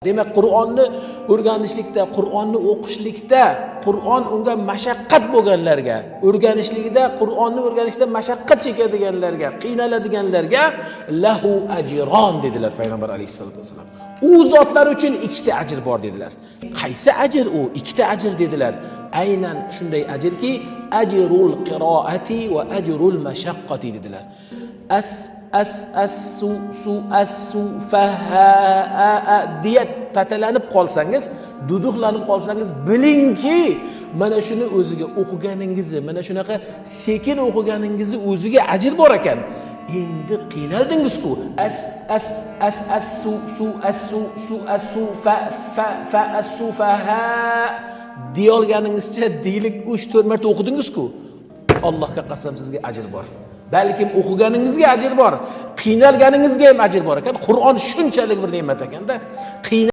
Demak, Qur'onni o'rganishlikda, Qur'onni o'qishlikda, Qur'on unga mashaqqat bo'lganlarga, o'rganishligida, Qur'onni o'rganishda mashaqqat chekadiganlarga, qiynaladiganlarga lahu ajron dedilar payg'ambar alayhisolatu vasallam. U zotlar uchun ikkita ajr bor dedilar. Qaysi ajr u? Ikkita ajr dedilar. Aynan shunday ajrki, ajrul qiroati va ajrul mashaqqati dedilar. Diye tatalanib qolsangiz, duduqlanib qolsangiz, bilingki, mana shuni o'ziga o'qiganingizni, mana shunaqa sekin o'qiganingizni o'ziga ajr bor ekan. Endi qiynaldingiz-ku. Deya olganingizcha deylik 3-4 marta o'qidingiz-ku. Allohga qasam sizga ajr bor. Balkim o'qiganingizga ajr bor, qiynalganingizga ham ajr bor ekan. Qur'on shunchalik bir ne'mat ekanda.